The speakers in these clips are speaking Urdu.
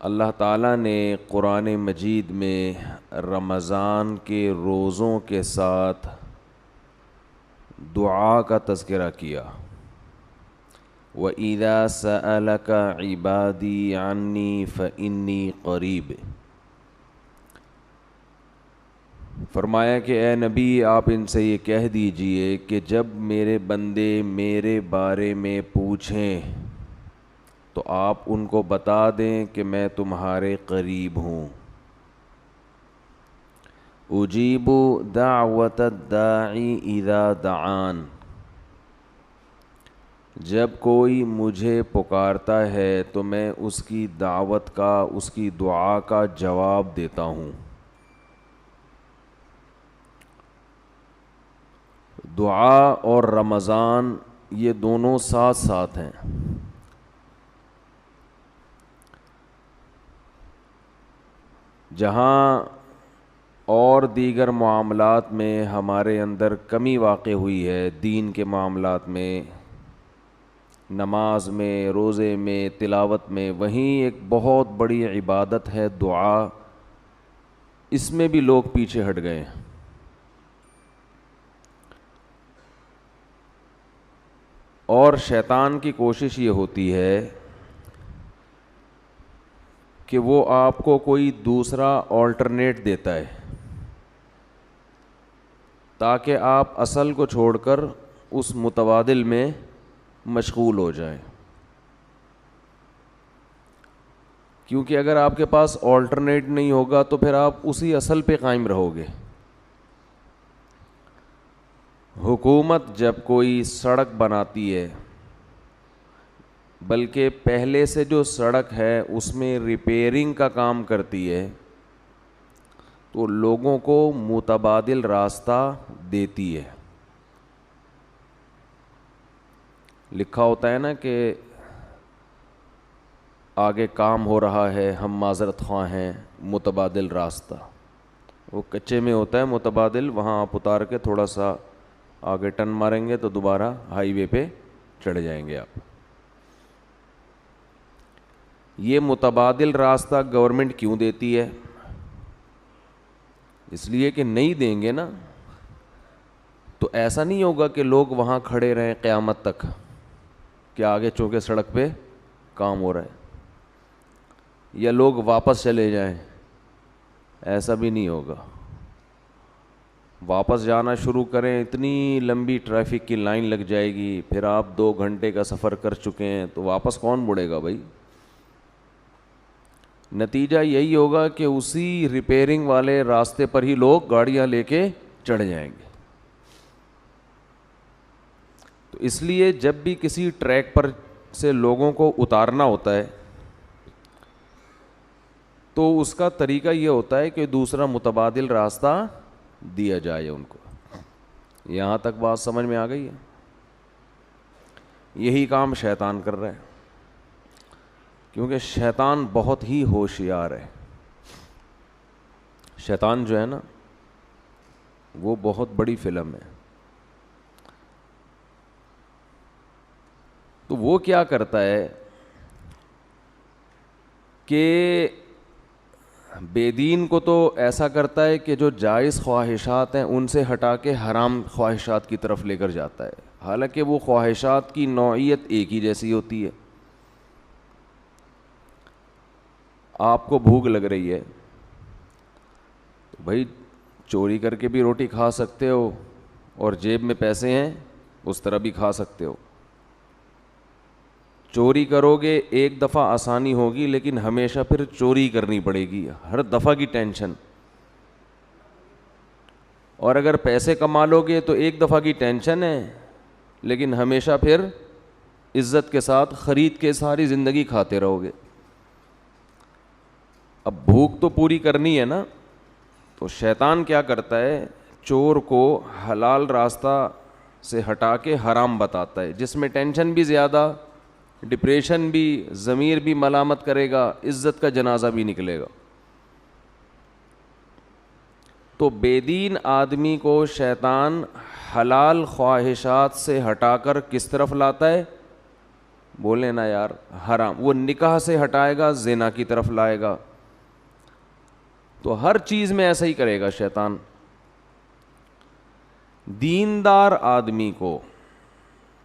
اللہ تعالیٰ نے قرآن مجید میں رمضان کے روزوں کے ساتھ دعا کا تذکرہ کیا۔ وَإِذَا سَأَلَكَ عِبَادِي عَنِّي فَإِنِّي قَرِيبٌ، فرمایا کہ اے نبی آپ ان سے یہ کہہ دیجئے کہ جب میرے بندے میرے بارے میں پوچھیں تو آپ ان کو بتا دیں کہ میں تمہارے قریب ہوں۔ اجیب دعوت الداعی اذا دعان، جب کوئی مجھے پکارتا ہے تو میں اس کی دعوت کا، اس کی دعا کا جواب دیتا ہوں۔ دعا اور رمضان یہ دونوں ساتھ ساتھ ہیں۔ جہاں اور دیگر معاملات میں ہمارے اندر کمی واقع ہوئی ہے، دین کے معاملات میں، نماز میں، روزے میں، تلاوت میں، وہیں ایک بہت بڑی عبادت ہے دعا، اس میں بھی لوگ پیچھے ہٹ گئے ہیں۔ اور شیطان کی کوشش یہ ہوتی ہے کہ وہ آپ کو کوئی دوسرا آلٹرنیٹ دیتا ہے تاکہ آپ اصل کو چھوڑ کر اس متبادل میں مشغول ہو جائیں، کیونکہ اگر آپ کے پاس آلٹرنیٹ نہیں ہوگا تو پھر آپ اسی اصل پہ قائم رہو گے۔ حکومت جب کوئی سڑک بناتی ہے، بلکہ پہلے سے جو سڑک ہے اس میں ریپیئرنگ کا کام کرتی ہے، تو لوگوں کو متبادل راستہ دیتی ہے۔ لکھا ہوتا ہے نا کہ آگے کام ہو رہا ہے، ہم معذرت خواہ ہیں، متبادل راستہ۔ وہ کچے میں ہوتا ہے متبادل، وہاں آپ اتار کے تھوڑا سا آگے ٹرن ماریں گے تو دوبارہ ہائی وے پہ چڑھ جائیں گے آپ۔ یہ متبادل راستہ گورنمنٹ کیوں دیتی ہے؟ اس لیے کہ نہیں دیں گے نا تو ایسا نہیں ہوگا کہ لوگ وہاں کھڑے رہیں قیامت تک کہ آگے چونکہ سڑک پہ کام ہو رہا ہے، یا لوگ واپس چلے جائیں، ایسا بھی نہیں ہوگا۔ واپس جانا شروع کریں، اتنی لمبی ٹریفک کی لائن لگ جائے گی، پھر آپ 2 گھنٹے کا سفر کر چکے ہیں تو واپس کون مڑے گا بھائی؟ نتیجہ یہی ہوگا کہ اسی ریپیئرنگ والے راستے پر ہی لوگ گاڑیاں لے کے چڑھ جائیں گے۔ تو اس لیے جب بھی کسی ٹریک پر سے لوگوں کو اتارنا ہوتا ہے تو اس کا طریقہ یہ ہوتا ہے کہ دوسرا متبادل راستہ دیا جائے ان کو۔ یہاں تک بات سمجھ میں آ گئی ہے؟ یہی کام شیطان کر رہا ہے، کیونکہ شیطان بہت ہی ہوشیار ہے۔ شیطان جو ہے نا وہ بہت بڑی فلم ہے۔ تو وہ کیا کرتا ہے کہ بے دین کو تو ایسا کرتا ہے کہ جو جائز خواہشات ہیں ان سے ہٹا کے حرام خواہشات کی طرف لے کر جاتا ہے، حالانکہ وہ خواہشات کی نوعیت ایک ہی جیسی ہوتی ہے۔ آپ کو بھوک لگ رہی ہے تو بھائی چوری کر کے بھی روٹی کھا سکتے ہو، اور جیب میں پیسے ہیں اس طرح بھی کھا سکتے ہو۔ چوری کرو گے ایک دفعہ آسانی ہوگی، لیکن ہمیشہ پھر چوری کرنی پڑے گی، ہر دفعہ کی ٹینشن۔ اور اگر پیسے کما لو گے تو ایک دفعہ کی ٹینشن ہے، لیکن ہمیشہ پھر عزت کے ساتھ خرید کے ساری زندگی کھاتے رہو گے۔ اب بھوک تو پوری کرنی ہے نا، تو شیطان کیا کرتا ہے، چور کو حلال راستہ سے ہٹا کے حرام بتاتا ہے، جس میں ٹینشن بھی زیادہ، ڈپریشن بھی، ضمیر بھی ملامت کرے گا، عزت کا جنازہ بھی نکلے گا۔ تو بے دین آدمی کو شیطان حلال خواہشات سے ہٹا کر کس طرف لاتا ہے؟ بولے نا یار حرام، وہ نکاح سے ہٹائے گا زنا کی طرف لائے گا. تو ہر چیز میں ایسا ہی کرے گا شیطان. دیندار آدمی کو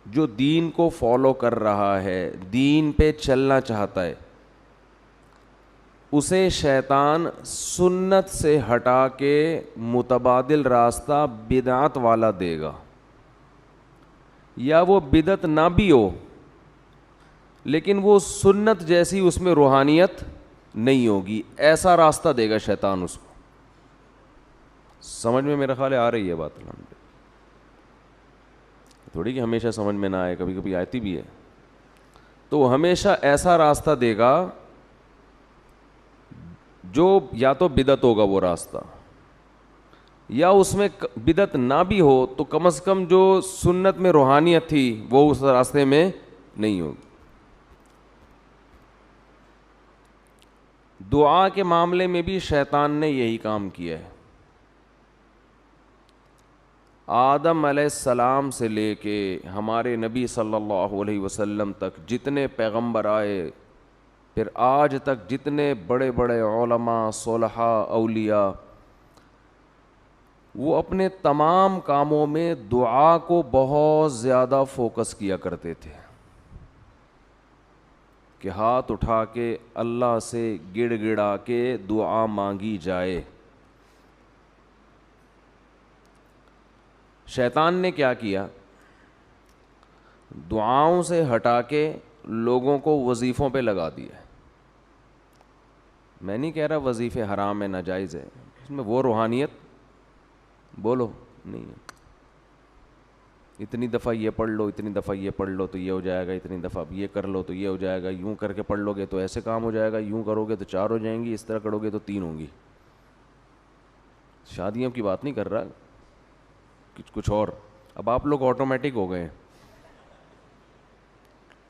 جو دین کو فالو کر رہا ہے, دین پہ چلنا چاہتا ہے, اسے شیطان سنت سے ہٹا کے متبادل راستہ بدعت والا دے گا. یا وہ بدعت نہ بھی ہو لیکن وہ سنت جیسی اس میں روحانیت نہیں ہوگی, ایسا راستہ دے گا شیطان اس کو. سمجھ میں میرا خیال ہے آ رہی ہے بات؟ تھوڑی کہ ہمیشہ سمجھ میں نہ آئے, کبھی کبھی آتی بھی ہے. تو ہمیشہ ایسا راستہ دے گا جو یا تو بدعت ہوگا وہ راستہ, یا اس میں بدعت نہ بھی ہو تو کم از کم جو سنت میں روحانیت تھی وہ اس راستے میں نہیں ہوگی. دعا کے معاملے میں بھی شیطان نے یہی کام کیا ہے. آدم علیہ السلام سے لے کے ہمارے نبی صلی اللہ علیہ وسلم تک جتنے پیغمبر آئے, پھر آج تک جتنے بڑے بڑے علماء, صلحاء, اولیاء, وہ اپنے تمام کاموں میں دعا کو بہت زیادہ فوکس کیا کرتے تھے کہ ہاتھ اٹھا کے اللہ سے گڑ گڑا کے دعا مانگی جائے. شیطان نے کیا کیا, دعاؤں سے ہٹا کے لوگوں کو وظیفوں پہ لگا دیا. میں نہیں کہہ رہا وظیفے حرام ہے, ناجائز ہے, اس میں وہ روحانیت بولو نہیں ہے. اتنی دفعہ یہ پڑھ لو, اتنی دفعہ یہ پڑھ لو تو یہ ہو جائے گا, اتنی دفعہ یہ کر لو تو یہ ہو جائے گا, یوں کر کے پڑھ لو گے تو ایسے کام ہو جائے گا, یوں کرو گے تو 4 ہو جائیں گی, اس طرح کرو گے تو 3 ہوں گی. شادیوں کی بات نہیں کر رہا, کچھ اور. اب آپ لوگ آٹومیٹک ہو گئے ہیں,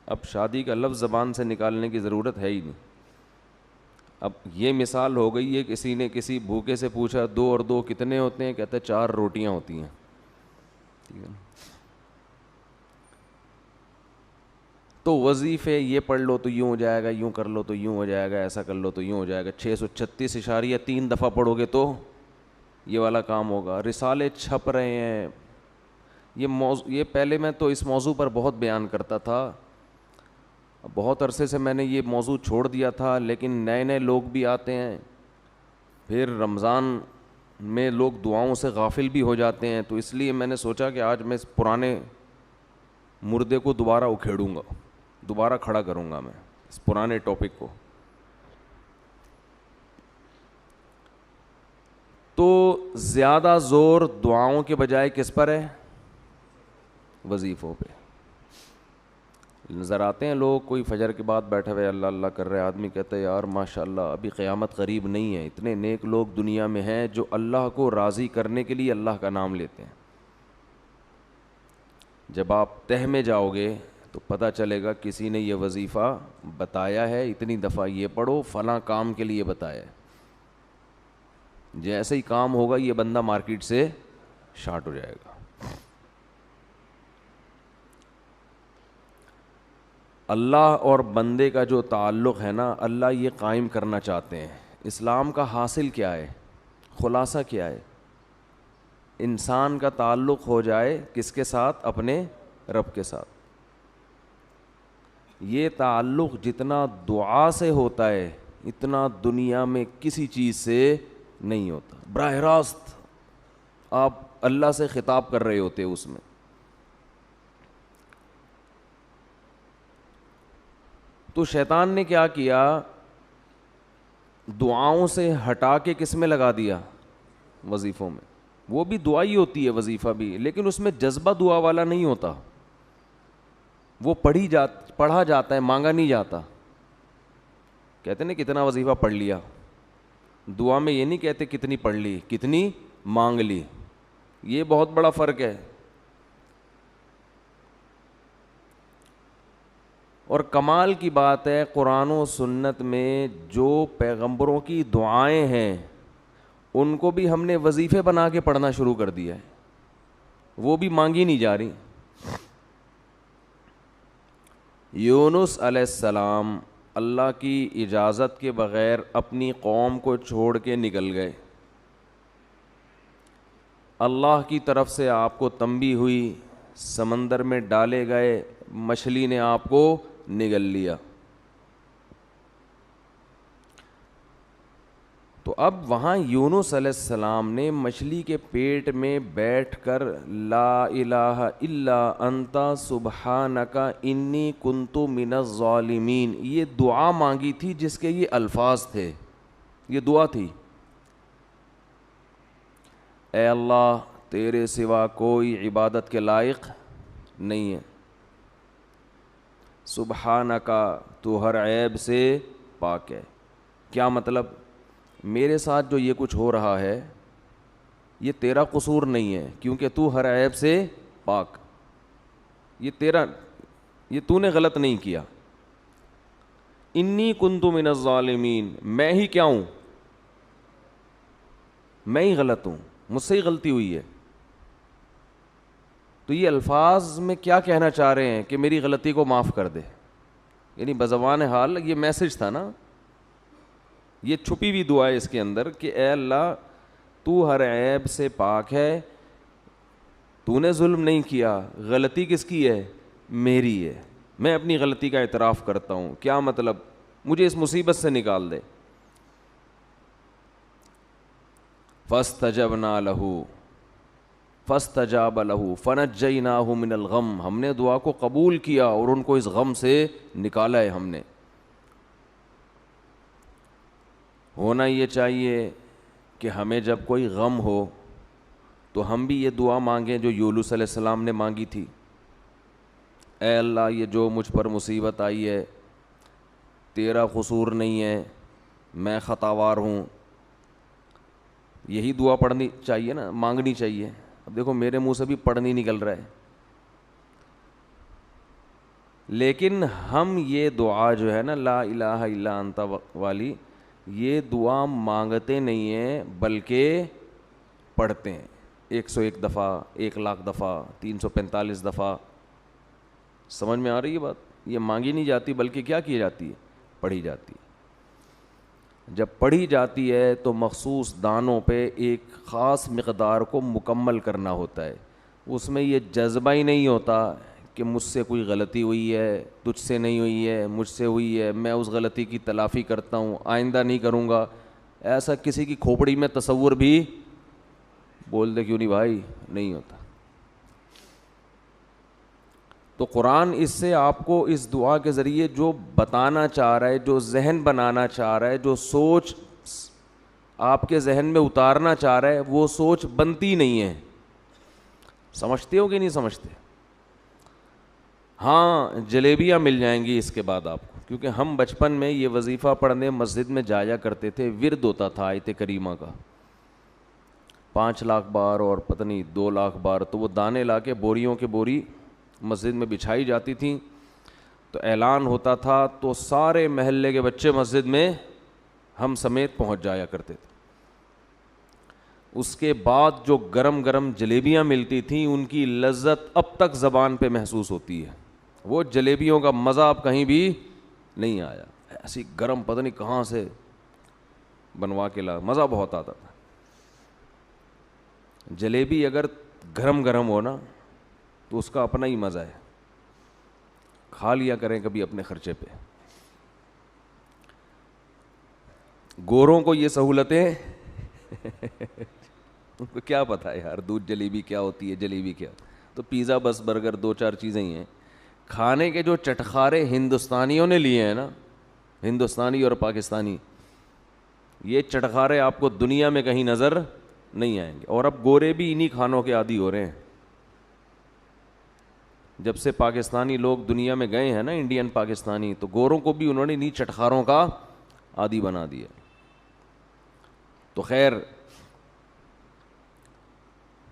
اب شادی کا لفظ زبان سے نکالنے کی ضرورت ہے ہی نہیں. اب یہ مثال ہو گئی ہے, کسی نے کسی بھوکے سے پوچھا 2 اور 2 کتنے ہوتے ہیں, کہتا ہے 4 روٹیاں ہوتی ہیں. ٹھیک ہے, تو وظیفے یہ پڑھ لو تو یوں ہو جائے گا, یوں کر لو تو یوں ہو جائے گا, ایسا کر لو تو یوں ہو جائے گا, 636.3 دفعہ پڑھو گے تو یہ والا کام ہوگا. رسالے چھپ رہے ہیں. یہ پہلے میں تو اس موضوع پر بہت بیان کرتا تھا, بہت عرصے سے میں نے یہ موضوع چھوڑ دیا تھا, لیکن نئے نئے لوگ بھی آتے ہیں, پھر رمضان میں لوگ دعاؤں سے غافل بھی ہو جاتے ہیں, تو اس لیے میں نے سوچا کہ آج میں اس پرانے مردے کو دوبارہ اکھیڑوں گا, دوبارہ کھڑا کروں گا میں اس پرانے ٹاپک کو. تو زیادہ زور دعاؤں کے بجائے کس پر ہے؟ وظیفوں پہ. نظر آتے ہیں لوگ, کوئی فجر کے بعد بیٹھے ہوئے اللہ اللہ کر رہے, آدمی کہتا ہے یار ماشاءاللہ ابھی قیامت قریب نہیں ہے, اتنے نیک لوگ دنیا میں ہیں جو اللہ کو راضی کرنے کے لیے اللہ کا نام لیتے ہیں. جب آپ تہ میں جاؤ گے تو پتہ چلے گا کسی نے یہ وظیفہ بتایا ہے, اتنی دفعہ یہ پڑھو, فلاں کام کے لیے بتایا ہے. جیسے ہی کام ہوگا یہ بندہ مارکیٹ سے شارٹ ہو جائے گا. اللہ اور بندے کا جو تعلق ہے نا, اللہ یہ قائم کرنا چاہتے ہیں. اسلام کا حاصل کیا ہے, خلاصہ کیا ہے؟ انسان کا تعلق ہو جائے کس کے ساتھ؟ اپنے رب کے ساتھ. یہ تعلق جتنا دعا سے ہوتا ہے اتنا دنیا میں کسی چیز سے نہیں ہوتا. براہ راست آپ اللہ سے خطاب کر رہے ہوتے اس میں. تو شیطان نے کیا کیا, دعاؤں سے ہٹا کے کس میں لگا دیا؟ وظیفوں میں. وہ بھی دعا ہی ہوتی ہے وظیفہ بھی, لیکن اس میں جذبہ دعا والا نہیں ہوتا. وہ پڑھا جاتا ہے, مانگا نہیں جاتا. کہتے ہیں کتنا وظیفہ پڑھ لیا, دعا میں یہ نہیں کہتے کتنی پڑھ لی, کتنی مانگ لی. یہ بہت بڑا فرق ہے. اور کمال کی بات ہے, قرآن و سنت میں جو پیغمبروں کی دعائیں ہیں ان کو بھی ہم نے وظیفے بنا کے پڑھنا شروع کر دیا ہے, وہ بھی مانگی نہیں جا رہی. یونس علیہ السلام اللہ کی اجازت کے بغیر اپنی قوم کو چھوڑ کے نکل گئے. اللہ کی طرف سے آپ کو تنبیہ ہوئی, سمندر میں ڈالے گئے, مچھلی نے آپ کو نگل لیا. تو اب وہاں یونس علیہ السلام نے مچھلی کے پیٹ میں بیٹھ کر لا الہ الا انت سبحانک انی کنت من الظالمین یہ دعا مانگی تھی, جس کے یہ الفاظ تھے. یہ دعا تھی, اے اللہ تیرے سوا کوئی عبادت کے لائق نہیں ہے, سبحانکا تو ہر عیب سے پاک ہے. کیا مطلب؟ میرے ساتھ جو یہ کچھ ہو رہا ہے یہ تیرا قصور نہیں ہے, کیونکہ تو ہر عیب سے پاک, یہ تو نے غلط نہیں کیا. انی کنت من الظالمین, میں ہی کیا ہوں, میں ہی غلط ہوں, مجھ سے ہی غلطی ہوئی ہے. تو یہ الفاظ میں کیا کہنا چاہ رہے ہیں کہ میری غلطی کو معاف کر دے, یعنی بزبان حال یہ میسج تھا نا, یہ چھپی ہوئی دعا ہے اس کے اندر کہ اے اللہ تو ہر عیب سے پاک ہے, تو نے ظلم نہیں کیا, غلطی کس کی ہے, میری ہے, میں اپنی غلطی کا اعتراف کرتا ہوں. کیا مطلب؟ مجھے اس مصیبت سے نکال دے. فاستجبنا لہ فاستجاب لہ فنجیناہ من الغم, ہم نے دعا کو قبول کیا اور ان کو اس غم سے نکالا ہے ہم نے. ہونا یہ چاہیے کہ ہمیں جب کوئی غم ہو تو ہم بھی یہ دعا مانگیں جو یونس علیہ السلام نے مانگی تھی, اے اللہ یہ جو مجھ پر مصیبت آئی ہے تیرا قصور نہیں ہے, میں خطاوار ہوں. یہی دعا پڑھنی چاہیے نا, مانگنی چاہیے. اب دیکھو میرے منہ سے بھی پڑھ نہیں نکل رہا ہے, لیکن ہم یہ دعا جو ہے نا لا الہ الا انت والی, یہ دعا مانگتے نہیں ہیں بلکہ پڑھتے ہیں 101 دفعہ, 1,00,000 دفعہ, 345 دفعہ. سمجھ میں آ رہی ہے بات؟ یہ مانگی نہیں جاتی بلکہ کیا کی جاتی ہے, پڑھی جاتی ہے. جب پڑھی جاتی ہے تو مخصوص دانوں پہ ایک خاص مقدار کو مکمل کرنا ہوتا ہے. اس میں یہ جذبہ ہی نہیں ہوتا کہ مجھ سے کوئی غلطی ہوئی ہے, تجھ سے نہیں ہوئی ہے, مجھ سے ہوئی ہے, میں اس غلطی کی تلافی کرتا ہوں, آئندہ نہیں کروں گا. ایسا کسی کی کھوپڑی میں تصور بھی, بول دے کیوں نہیں بھائی, نہیں ہوتا. تو قرآن اس سے آپ کو اس دعا کے ذریعے جو بتانا چاہ رہا ہے, جو ذہن بنانا چاہ رہا ہے, جو سوچ آپ کے ذہن میں اتارنا چاہ رہا ہے, وہ سوچ بنتی نہیں ہے. سمجھتے ہو کہ نہیں سمجھتے؟ ہاں جلیبیاں مل جائیں گی اس کے بعد آپ کو, کیونکہ ہم بچپن میں یہ وظیفہ پڑھنے مسجد میں جایا کرتے تھے, ورد ہوتا تھا آیت کریمہ کا 5 لاکھ بار اور پتہ نہیں 2 لاکھ بار. تو وہ دانے لا کے بوریوں کے بوری مسجد میں بچھائی جاتی تھیں, تو اعلان ہوتا تھا تو سارے محلے کے بچے مسجد میں ہم سمیت پہنچ جایا کرتے تھے. اس کے بعد جو گرم گرم جلیبیاں ملتی تھیں ان کی لذت اب تک زبان پہ محسوس ہوتی ہے. وہ جلیبیوں کا مزہ اب کہیں بھی نہیں آیا, ایسی گرم پتہ نہیں کہاں سے بنوا کے لا, مزہ بہت آتا تھا. جلیبی اگر گرم گرم ہو نا تو اس کا اپنا ہی مزہ ہے, کھا لیا کریں کبھی اپنے خرچے پہ. گوروں کو یہ سہولتیں ان کو کیا پتہ ہے یار, دودھ جلیبی کیا ہوتی ہے, جلیبی کیا, تو پیزا بس برگر 2-4 چیزیں ہی ہیں. کھانے کے جو چٹخارے ہندوستانیوں نے لیے ہیں نا, ہندوستانی اور پاکستانی, یہ چٹخارے آپ کو دنیا میں کہیں نظر نہیں آئیں گے. اور اب گورے بھی انہی کھانوں کے عادی ہو رہے ہیں. جب سے پاکستانی لوگ دنیا میں گئے ہیں نا, انڈین پاکستانی, تو گوروں کو بھی انہوں نے انہی چٹخاروں کا عادی بنا دیا. تو خیر,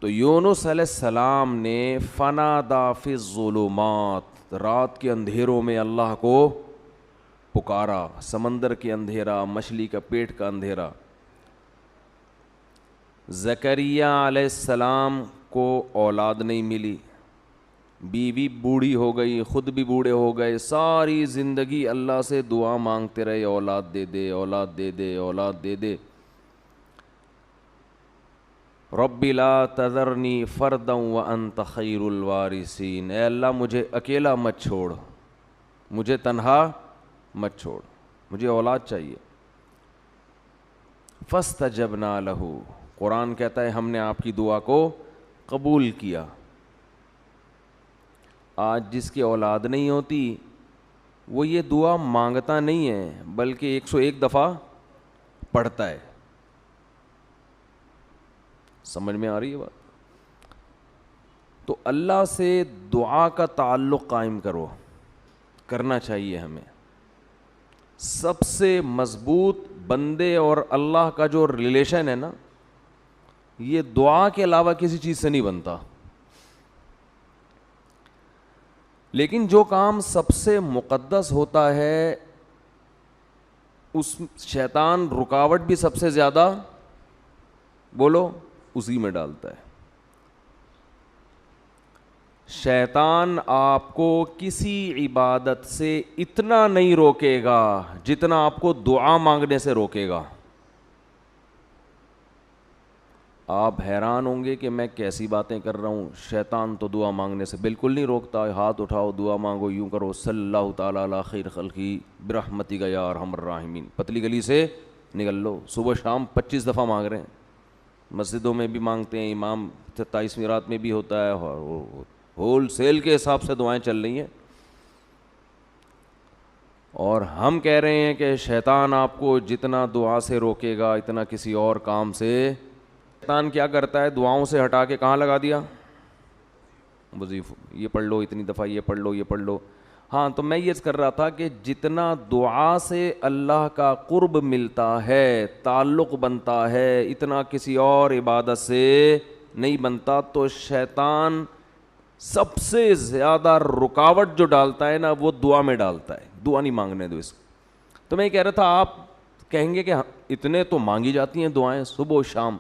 تو یونس علیہ السلام نے فنادا فی الظلمات, رات کے اندھیروں میں اللہ کو پکارا, سمندر کے اندھیرا, مچھلی کا پیٹ کا اندھیرا. زکریا علیہ السلام کو اولاد نہیں ملی, بیوی بوڑھی ہو گئی, خود بھی بوڑھے ہو گئے, ساری زندگی اللہ سے دعا مانگتے رہے, اولاد دے دے, اولاد دے دے, اولاد دے دے. رب لا تذرنی فردا وانت خیر الوارثین, اے اللہ مجھے اکیلا مت چھوڑ, مجھے تنہا مت چھوڑ, مجھے اولاد چاہیے. فاستجبنا لہ, قرآن کہتا ہے ہم نے آپ کی دعا کو قبول کیا. آج جس کی اولاد نہیں ہوتی وہ یہ دعا مانگتا نہیں ہے بلکہ 101 دفعہ پڑھتا ہے. سمجھ میں آ رہی ہے بات؟ تو اللہ سے دعا کا تعلق قائم کرنا چاہیے ہمیں. سب سے مضبوط بندے اور اللہ کا جو ریلیشن ہے نا, یہ دعا کے علاوہ کسی چیز سے نہیں بنتا. لیکن جو کام سب سے مقدس ہوتا ہے اس شیطان رکاوٹ بھی سب سے زیادہ بولو اسی میں ڈالتا ہے. شیطان آپ کو کسی عبادت سے اتنا نہیں روکے گا جتنا آپ کو دعا مانگنے سے روکے گا. آپ حیران ہوں گے کہ میں کیسی باتیں کر رہا ہوں. شیطان تو دعا مانگنے سے بالکل نہیں روکتا. ہاتھ اٹھاؤ, دعا مانگو, یوں کرو, صلی اللہ تعالیٰ علی خیر خلقی برحمتک یا ارحم الراحمین, پتلی گلی سے نکل لو. صبح شام 25 دفعہ مانگ رہے ہیں, مسجدوں میں بھی مانگتے ہیں, امام 27ویں رات میں بھی ہوتا ہے, اور ہول سیل کے حساب سے دعائیں چل رہی ہیں. اور ہم کہہ رہے ہیں کہ شیطان آپ کو جتنا دعا سے روکے گا اتنا کسی اور کام سے. شیطان کیا کرتا ہے, دعاؤں سے ہٹا کے کہاں لگا دیا, وظیفہ, یہ پڑھ لو اتنی دفعہ, یہ پڑھ لو, یہ پڑھ لو. ہاں تو میں یہ کر رہا تھا کہ جتنا دعا سے اللہ کا قرب ملتا ہے, تعلق بنتا ہے, اتنا کسی اور عبادت سے نہیں بنتا. تو شیطان سب سے زیادہ رکاوٹ جو ڈالتا ہے نا وہ دعا میں ڈالتا ہے. دعا نہیں مانگنے دو اس کو. تو میں کہہ رہا تھا آپ کہیں گے کہ اتنے تو مانگی جاتی ہیں دعائیں صبح و شام.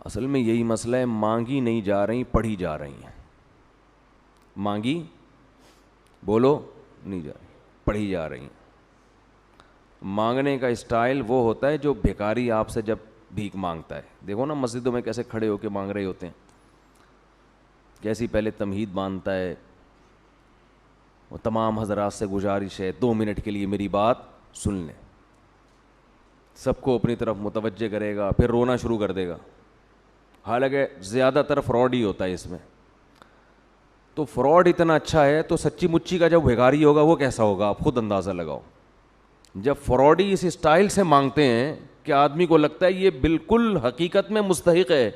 اصل میں یہی مسئلہ ہے, مانگی نہیں جا رہی, پڑھی جا رہی ہیں. مانگی بولو نہیں جا رہی, پڑھی جا رہی ہیں. مانگنے کا اسٹائل وہ ہوتا ہے جو بھیکاری آپ سے جب بھیک مانگتا ہے. دیکھو نا مسجدوں میں کیسے کھڑے ہو کے مانگ رہے ہوتے ہیں, کیسی پہلے تمہید باندھتا ہے. وہ تمام حضرات سے گزارش ہے 2 منٹ کے لیے میری بات سن لیں. سب کو اپنی طرف متوجہ کرے گا, پھر رونا شروع کر دے گا. حالانکہ زیادہ تر فراڈ ہی ہوتا ہے اس میں. تو فراڈ اتنا اچھا ہے تو سچی مچی کا جب بھیکاری ہوگا وہ کیسا ہوگا آپ خود اندازہ لگاؤ. جب فراڈی اس اسٹائل سے مانگتے ہیں کہ آدمی کو لگتا ہے یہ بالکل حقیقت میں مستحق ہے,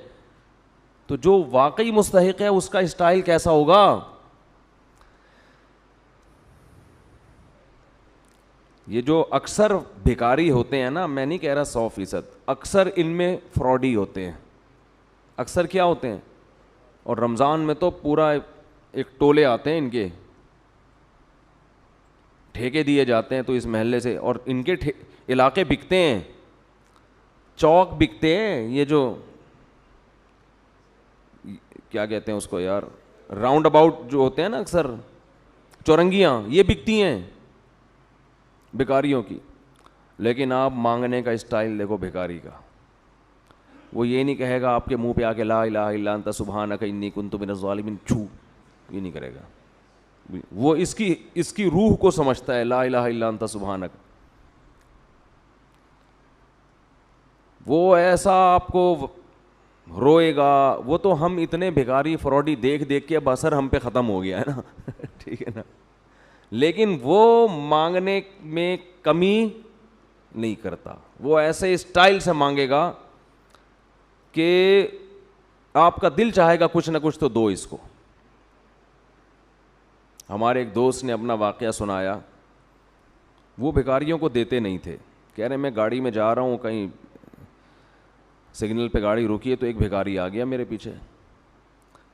تو جو واقعی مستحق ہے اس کا اسٹائل کیسا ہوگا. یہ جو اکثر بھیکاری ہوتے ہیں نا, میں نہیں کہہ رہا 100%, اکثر ان میں فراڈی ہوتے ہیں. اکثر کیا ہوتے ہیں, اور رمضان میں تو پورا ایک ٹولے آتے ہیں ان کے, ٹھیکے دیے جاتے ہیں تو اس محلے سے, اور ان کے علاقے بکتے ہیں, چوک بکتے ہیں. یہ جو کیا کہتے ہیں اس کو یار, راؤنڈ اباؤٹ جو ہوتے ہیں نا اکثر, چورنگیاں, یہ بکتی ہیں بھکاریوں کی. لیکن آپ مانگنے کا اسٹائل دیکھو بھکاری کا. وہ یہ نہیں کہے گا آپ کے منہ پہ آ کے لا الہ الا انت سبحانک انی کنت من الظالمین, چھو, یہ نہیں کرے گا. وہ اس کی روح کو سمجھتا ہے, لا الہ الا انت سبحانک. وہ ایسا آپ کو روئے گا. وہ تو ہم اتنے بھکاری فراڈی دیکھ دیکھ کے اب اثر ہم پہ ختم ہو گیا ہے نا ٹھیک ہے نا. لیکن وہ مانگنے میں کمی نہیں کرتا. وہ ایسے اسٹائل سے مانگے گا کہ آپ کا دل چاہے گا کچھ نہ کچھ تو دو اس کو. ہمارے ایک دوست نے اپنا واقعہ سنایا. وہ بھکاریوں کو دیتے نہیں تھے. کہہ رہے میں گاڑی میں جا رہا ہوں, کہیں سگنل پہ گاڑی رکی ہے تو ایک بھکاری آ گیا میرے پیچھے,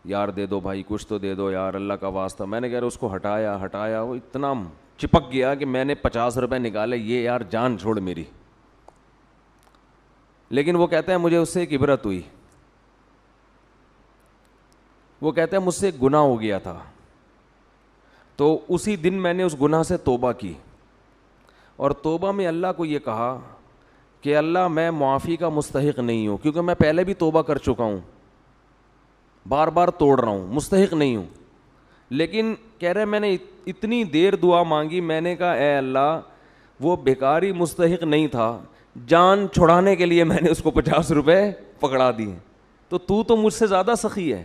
یار دے دو بھائی, کچھ تو دے دو یار, اللہ کا واسطہ. میں نے کہہ رہا اس کو ہٹایا, وہ اتنا چپک گیا کہ میں نے 50 روپے نکالے, یہ یار جان چھوڑ میری. لیکن وہ کہتا ہے مجھے اس سے ایک عبرت ہوئی. وہ کہتے ہیں مجھ سے ایک گناہ ہو گیا تھا، تو اسی دن میں نے اس گناہ سے توبہ کی، اور توبہ میں اللہ کو یہ کہا کہ اللہ میں معافی کا مستحق نہیں ہوں، کیونکہ میں پہلے بھی توبہ کر چکا ہوں، بار بار توڑ رہا ہوں، مستحق نہیں ہوں. لیکن کہہ رہے میں نے اتنی دیر دعا مانگی، میں نے کہا اے اللہ وہ بیکاری مستحق نہیں تھا، جان چھڑانے کے لیے میں نے اس کو 50 روپے پکڑا دیے. تو مجھ سے زیادہ سخی ہے،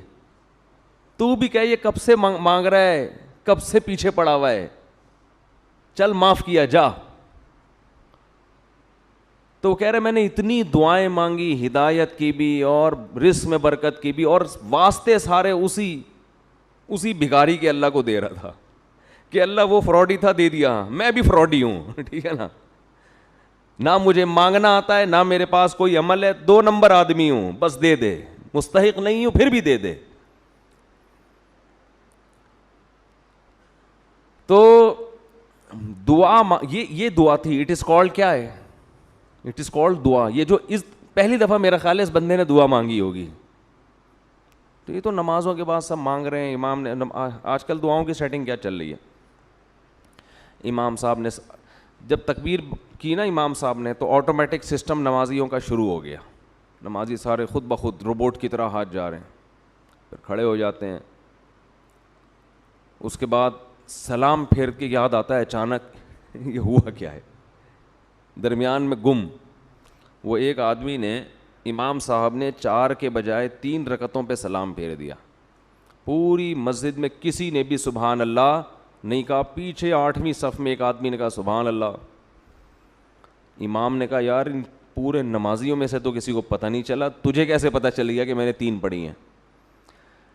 تو بھی کہ یہ کب سے مانگ رہا ہے، کب سے پیچھے پڑا ہوا ہے، چل معاف کیا جا. تو وہ کہہ رہے میں نے اتنی دعائیں مانگی، ہدایت کی بھی اور رزق میں برکت کی بھی، اور واسطے سارے اسی بھکاری کے اللہ کو دے رہا تھا کہ اللہ وہ فراڈی تھا، دے دیا، میں بھی فراڈی ہوں. ٹھیک ہے نا، نہ مجھے مانگنا آتا ہے، نہ میرے پاس کوئی عمل ہے، 2 نمبر آدمی ہوں، بس دے دے، مستحق نہیں ہوں پھر بھی دے دے. تو دعا یہ دعا تھی. اٹ از کالڈ کیا ہے؟ اٹ از کالڈ دعا. یہ جو پہلی دفعہ میرا خیال ہے اس بندے نے دعا مانگی ہوگی. تو یہ تو نمازوں کے بعد سب مانگ رہے ہیں. امام نے آج کل دعاؤں کی سیٹنگ کیا چل رہی ہے، امام صاحب نے جب تکبیر کی نا امام صاحب نے، تو آٹومیٹک سسٹم نمازیوں کا شروع ہو گیا. نمازی سارے خود بخود روبوٹ کی طرح ہاتھ جا رہے ہیں، پھر کھڑے ہو جاتے ہیں. اس کے بعد سلام پھیر کے یاد آتا ہے اچانک یہ ہوا کیا ہے، درمیان میں گم. وہ ایک آدمی نے، امام صاحب نے 4 کے بجائے 3 رکعتوں پہ سلام پھیر دیا. پوری مسجد میں کسی نے بھی سبحان اللہ نہیں کہا. پیچھے 8ویں صف میں ایک آدمی نے کہا سبحان اللہ. امام نے کہا یار ان پورے نمازیوں میں سے تو کسی کو پتہ نہیں چلا، تجھے کیسے پتہ چل گیا کہ میں نے 3 پڑھی ہیں؟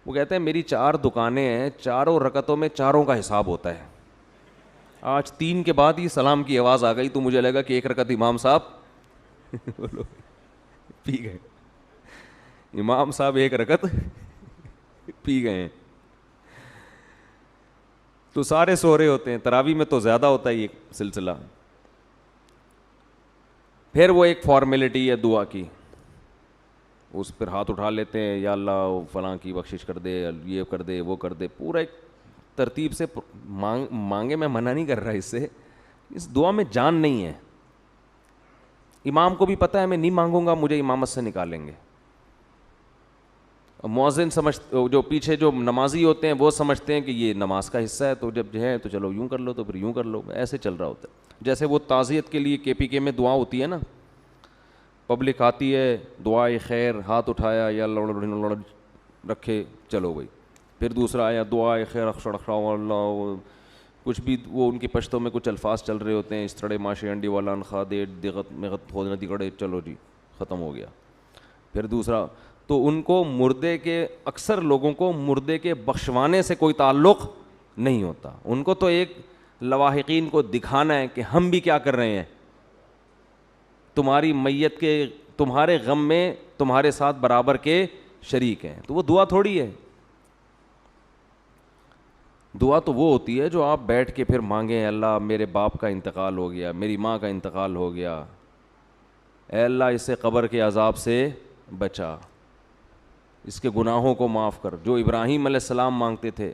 وہ کہتے ہیں میری 4 دکانیں ہیں، 4 رکعتوں میں 4 کا حساب ہوتا ہے. آج 3 کے بعد ہی سلام کی آواز آ گئی تو مجھے لگا کہ 1 رکعت امام صاحب بولو پی گئے. امام صاحب 1 رکعت پی گئے ہیں. تو سارے سو رہے ہوتے ہیں. تراویح میں تو زیادہ ہوتا ہے یہ سلسلہ. پھر وہ ایک فارمیلٹی ہے دعا کی، اس پر ہاتھ اٹھا لیتے ہیں، یا اللہ فلاں کی بخشش کر دے، یہ کر دے، وہ کر دے. پورا ایک ترتیب سے مانگے. میں منع نہیں کر رہا اس سے، اس دعا میں جان نہیں ہے. امام کو بھی پتہ ہے میں نہیں مانگوں گا مجھے امامت سے نکالیں گے. مؤذن جو پیچھے جو نمازی ہوتے ہیں وہ سمجھتے ہیں کہ یہ نماز کا حصہ ہے، تو جب جو ہے تو چلو یوں کر لو، تو پھر یوں کر لو. ایسے چل رہا ہوتا ہے. جیسے وہ تعزیت کے لیے KPK میں دعا ہوتی ہے نا، پبلک آتی ہے، دعائے خیر، ہاتھ اٹھایا یا رکھے، چلو بھائی. پھر دوسرا آیا دعائے خیر اللہ، کچھ بھی وہ ان کی پشتوں میں کچھ الفاظ چل رہے ہوتے ہیں، اس طرح ماشی انڈی والا انخا دے دغت مغت ہو دگڑے، چلو جی ختم ہو گیا. پھر دوسرا، تو ان کو مردے کے، اکثر لوگوں کو مردے کے بخشوانے سے کوئی تعلق نہیں ہوتا. ان کو تو ایک لواحقین کو دکھانا ہے کہ ہم بھی کیا کر رہے ہیں، تمہاری میت کے، تمہارے غم میں تمہارے ساتھ برابر کے شریک ہیں. تو وہ دعا تھوڑی ہے. دعا تو وہ ہوتی ہے جو آپ بیٹھ کے پھر مانگیں، اللہ میرے باپ کا انتقال ہو گیا، میری ماں کا انتقال ہو گیا، اے اللہ اسے قبر کے عذاب سے بچا، اس کے گناہوں کو معاف کر، جو ابراہیم علیہ السلام مانگتے تھے.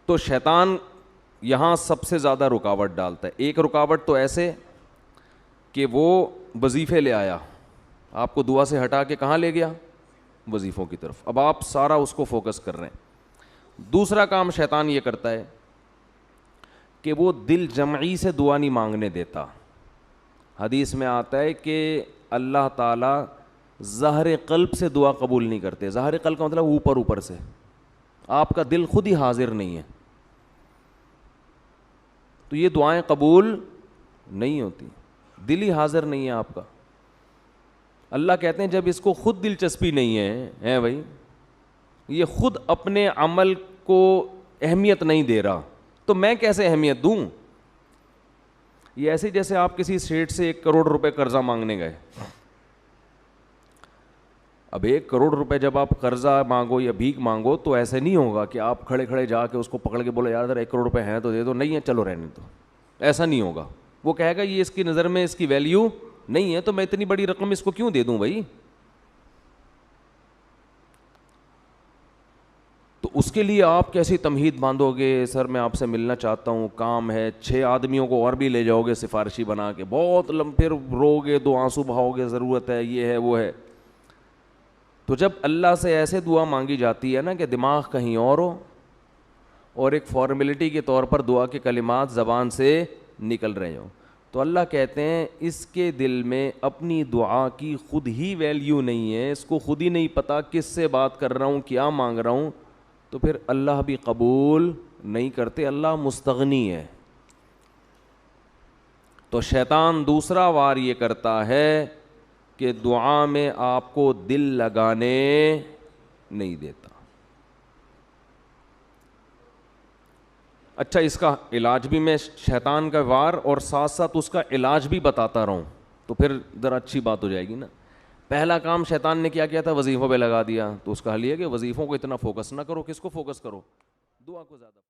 تو شیطان یہاں سب سے زیادہ رکاوٹ ڈالتا ہے. ایک رکاوٹ تو ایسے کہ وہ وظیفے لے آیا، آپ کو دعا سے ہٹا کے کہاں لے گیا؟ وظیفوں کی طرف. اب آپ سارا اس کو فوکس کر رہے ہیں. دوسرا کام شیطان یہ کرتا ہے کہ وہ دل جمعی سے دعا نہیں مانگنے دیتا. حدیث میں آتا ہے کہ اللہ تعالیٰ ظاہر قلب سے دعا قبول نہیں کرتے. ظاہر قلب کا مطلب اوپر سے، آپ کا دل خود ہی حاضر نہیں ہے تو یہ دعائیں قبول نہیں ہوتی. دل ہی حاضر نہیں ہے آپ کا. اللہ کہتے ہیں جب اس کو خود دلچسپی نہیں ہے بھائی، یہ خود اپنے عمل کو اہمیت نہیں دے رہا، تو میں کیسے اہمیت دوں؟ یہ ایسے جیسے آپ کسی سیٹ سے 1 کروڑ روپے قرضہ مانگنے گئے. اب 1 کروڑ روپے جب آپ قرضہ مانگو یا بھیک مانگو تو ایسے نہیں ہوگا کہ آپ کھڑے کھڑے جا کے اس کو پکڑ کے بولو یار ادھر 1 کروڑ روپے ہیں تو دے دو، نہیں ہے چلو رہنے دو. ایسا نہیں ہوگا. وہ کہے گا یہ اس کی نظر میں اس کی ویلیو نہیں ہے تو میں اتنی بڑی رقم اس کو کیوں دے دوں بھائی. تو اس کے لیے آپ کیسی تمہید باندھو گے؟ سر میں آپ سے ملنا چاہتا ہوں، کام ہے، 6 آدمیوں کو اور بھی لے جاؤ گے سفارشی بنا کے، بہت پھر رو گے، 2 آنسو بہاؤ گے، ضرورت ہے، یہ ہے وہ ہے. تو جب اللہ سے ایسے دعا مانگی جاتی ہے نا کہ دماغ کہیں اور ہو اور ایک فارمیلٹی کے طور پر دعا کے کلمات زبان سے نکل رہے ہوں، تو اللہ کہتے ہیں اس کے دل میں اپنی دعا کی خود ہی ویلیو نہیں ہے، اس کو خود ہی نہیں پتا کس سے بات کر رہا ہوں، کیا مانگ رہا ہوں، تو پھر اللہ بھی قبول نہیں کرتے، اللہ مستغنی ہے. تو شیطان دوسرا وار یہ کرتا ہے کہ دعا میں آپ کو دل لگانے نہیں دیتا. اچھا، اس کا علاج بھی میں شیطان کا وار اور ساتھ ساتھ اس کا علاج بھی بتاتا رہوں تو پھر ذرا اچھی بات ہو جائے گی نا. پہلا کام شیطان نے کیا کیا تھا؟ وظیفوں پہ لگا دیا. تو اس کا حل یہ ہے کہ وظیفوں کو اتنا فوکس نہ کرو. کس کو فوکس کرو؟ دعا کو زیادہ.